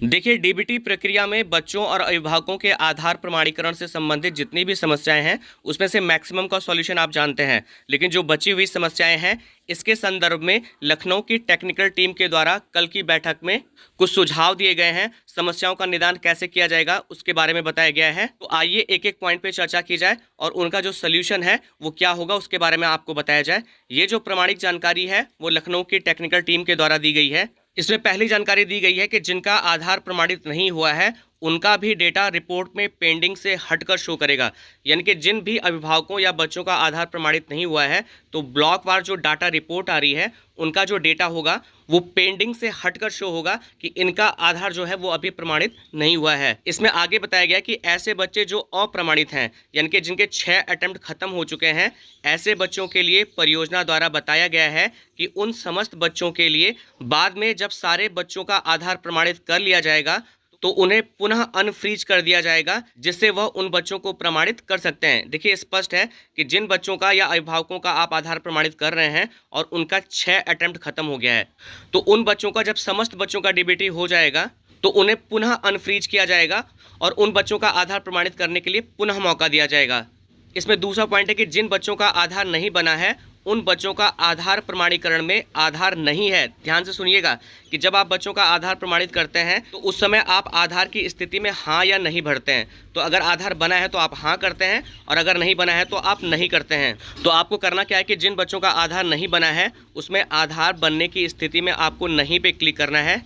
देखिए, डीबीटी प्रक्रिया में बच्चों और अभिभावकों के आधार प्रमाणीकरण से संबंधित जितनी भी समस्याएं हैं उसमें से मैक्सिमम का सॉल्यूशन आप जानते हैं। लेकिन जो बची हुई समस्याएं हैं इसके संदर्भ में लखनऊ की टेक्निकल टीम के द्वारा कल की बैठक में कुछ सुझाव दिए गए हैं। समस्याओं का निदान कैसे किया जाएगा उसके बारे में बताया गया है। तो आइए एक एक पॉइंट पे चर्चा की जाए और उनका जो सोल्यूशन है वो क्या होगा उसके बारे में आपको बताया जाए। ये जो प्रमाणिक जानकारी है वो लखनऊ की टेक्निकल टीम के द्वारा दी गई है। इसमें पहली जानकारी दी गई है कि जिनका आधार प्रमाणित नहीं हुआ है उनका भी डेटा रिपोर्ट में पेंडिंग से हटकर शो करेगा। यानी कि जिन भी अभिभावकों या बच्चों का आधार प्रमाणित नहीं हुआ है तो ब्लॉक वार जो डाटा रिपोर्ट आ रही है उनका जो डेटा होगा वो पेंडिंग से हटकर शो होगा कि इनका आधार जो है वो अभी प्रमाणित नहीं हुआ है। इसमें आगे बताया गया कि ऐसे बच्चे जो अप्रमाणित हैं यानी कि जिनके 6 अटेम्प्ट खत्म हो चुके हैं, ऐसे बच्चों के लिए परियोजना द्वारा बताया गया है कि उन समस्त बच्चों के लिए बाद में जब सारे बच्चों का आधार प्रमाणित कर लिया जाएगा तो उन्हें पुनः अनफ्रीज कर दिया जाएगा, जिससे वह उन बच्चों को प्रमाणित कर सकते हैं। देखिए, स्पष्ट है कि जिन बच्चों का या अभिभावकों का आप आधार प्रमाणित कर रहे हैं और उनका 6 अटेम्प्ट खत्म हो गया है तो उन बच्चों का जब समस्त बच्चों का डीबीटी हो जाएगा तो उन्हें पुनः अनफ्रीज किया जाएगा और उन बच्चों का आधार प्रमाणित करने के लिए पुनः मौका दिया जाएगा। इसमें दूसरा पॉइंट है कि जिन बच्चों का आधार नहीं बना है उन बच्चों का आधार प्रमाणीकरण में आधार नहीं है। ध्यान से सुनिएगा कि जब आप बच्चों का आधार प्रमाणित करते हैं तो उस समय आप आधार की स्थिति में हाँ या नहीं भरते हैं। तो अगर आधार बना है तो आप हाँ करते हैं और अगर नहीं बना है तो आप नहीं करते हैं। तो आपको करना क्या है कि जिन बच्चों का आधार नहीं बना है उसमें आधार बनने की स्थिति में आपको नहीं पे क्लिक करना है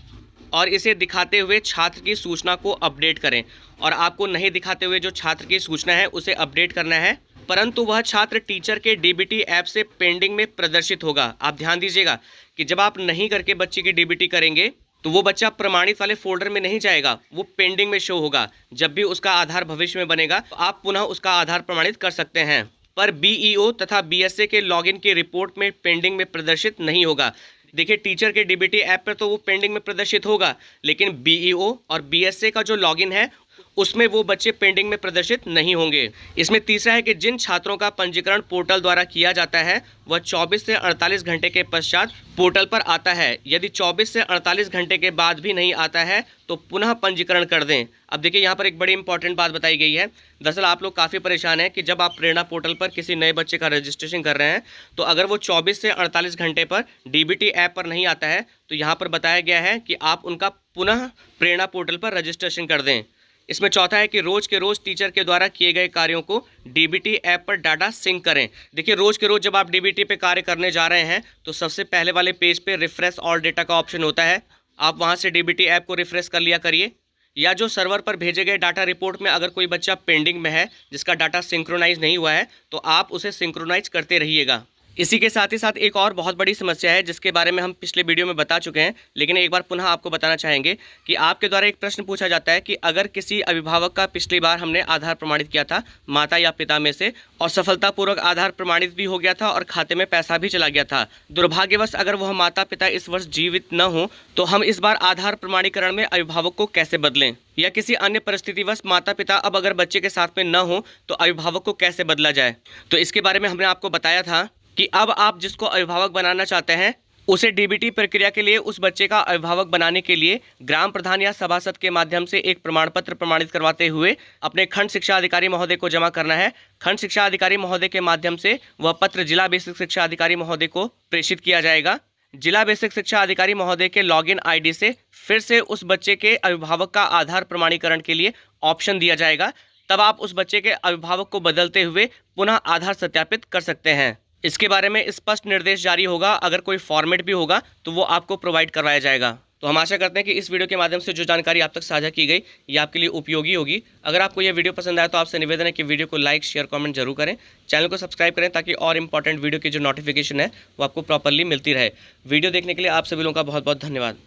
और इसे दिखाते हुए छात्र की सूचना को अपडेट करें। और आपको नहीं दिखाते हुए जो छात्र की सूचना है उसे अपडेट करना है, परंतु वह छात्र टीचर के डीबीटी ऐप से पेंडिंग में प्रदर्शित होगा। आप ध्यान दीजिएगा कि जब आप नहीं करके बच्चे की डीबीटी करेंगे तो वो बच्चा प्रमाणित वाले फोल्डर में नहीं जाएगा, वो पेंडिंग में शो होगा। जब भी उसका आधार भविष्य में बनेगा तो आप पुनः उसका आधार प्रमाणित कर सकते हैं, पर बीईओ तथा बीएसए के लॉगिन की रिपोर्ट में पेंडिंग में प्रदर्शित नहीं होगा। देखिए, टीचर के डीबीटी ऐप पर तो वो पेंडिंग में प्रदर्शित होगा, लेकिन बीईओ और बीएसए का जो लॉगिन है उसमें वो बच्चे पेंडिंग में प्रदर्शित नहीं होंगे। इसमें तीसरा है कि जिन छात्रों का पंजीकरण पोर्टल द्वारा किया जाता है वह 24 से 48 घंटे के पश्चात पोर्टल पर आता है। यदि 24 से 48 घंटे के बाद भी नहीं आता है तो पुनः पंजीकरण कर दें। अब देखिए, यहाँ पर एक बड़ी इंपॉर्टेंट बात बताई गई है। दरअसल आप लोग काफ़ी परेशान हैं कि जब आप प्रेरणा पोर्टल पर किसी नए बच्चे का रजिस्ट्रेशन कर रहे हैं तो अगर वो 24 से 48 घंटे पर डीबीटी ऐप पर नहीं आता है तो यहाँ पर बताया गया है कि आप उनका पुनः प्रेरणा पोर्टल पर रजिस्ट्रेशन कर दें। इसमें चौथा है कि रोज़ के रोज़ टीचर के द्वारा किए गए कार्यों को डीबीटी ऐप पर डाटा सिंक करें। देखिए, रोज़ के रोज़ जब आप डीबीटी पे कार्य करने जा रहे हैं तो सबसे पहले वाले पेज पे रिफ्रेश ऑल डेटा का ऑप्शन होता है। आप वहां से डीबीटी ऐप को रिफ्रेश कर लिया करिए, या जो सर्वर पर भेजे गए डाटा रिपोर्ट में अगर कोई बच्चा पेंडिंग में है जिसका डाटा सिंक्रोनाइज नहीं हुआ है तो आप उसे सिंक्रोनाइज करते रहिएगा। इसी के साथ ही साथ एक और बहुत बड़ी समस्या है जिसके बारे में हम पिछले वीडियो में बता चुके हैं, लेकिन एक बार पुनः आपको बताना चाहेंगे कि आपके द्वारा एक प्रश्न पूछा जाता है कि अगर किसी अभिभावक का पिछली बार हमने आधार प्रमाणित किया था माता या पिता में से और सफलतापूर्वक आधार प्रमाणित भी हो गया था और खाते में पैसा भी चला गया था, दुर्भाग्यवश अगर वह माता पिता इस वर्ष जीवित न हो तो हम इस बार आधार प्रमाणीकरण में अभिभावक को कैसे बदलें, या किसी अन्य परिस्थितिवश माता पिता अब अगर बच्चे के साथ में न हो तो अभिभावक को कैसे बदला जाए। तो इसके बारे में हमने आपको बताया था कि अब आप जिसको अभिभावक बनाना चाहते हैं उसे डीबीटी प्रक्रिया के लिए उस बच्चे का अभिभावक बनाने के लिए ग्राम प्रधान या सभासद के माध्यम से एक प्रमाण पत्र प्रमाणित करवाते हुए अपने खंड शिक्षा अधिकारी महोदय को जमा करना है। खंड शिक्षा अधिकारी महोदय के माध्यम से वह पत्र जिला बेसिक शिक्षा अधिकारी महोदय को प्रेषित किया जाएगा। जिला बेसिक शिक्षा अधिकारी महोदय के लॉगिन आईडी से फिर से उस बच्चे के अभिभावक का आधार प्रमाणीकरण के लिए ऑप्शन दिया जाएगा। तब आप उस बच्चे के अभिभावक को बदलते हुए पुनः आधार सत्यापित कर सकते हैं। इसके बारे में स्पष्ट निर्देश जारी होगा। अगर कोई फॉर्मेट भी होगा तो वो आपको प्रोवाइड करवाया जाएगा। तो हम आशा करते हैं कि इस वीडियो के माध्यम से जो जानकारी आप तक साझा की गई ये आपके लिए उपयोगी होगी। अगर आपको यह वीडियो पसंद आया तो आपसे निवेदन है कि वीडियो को लाइक शेयर कमेंट जरूर करें, चैनल को सब्सक्राइब करें ताकि और इंपॉर्टेंट वीडियो की जो नोटिफिकेशन है वो आपको प्रॉपरली मिलती रहे। वीडियो देखने के लिए आप सभी लोगों का बहुत बहुत धन्यवाद।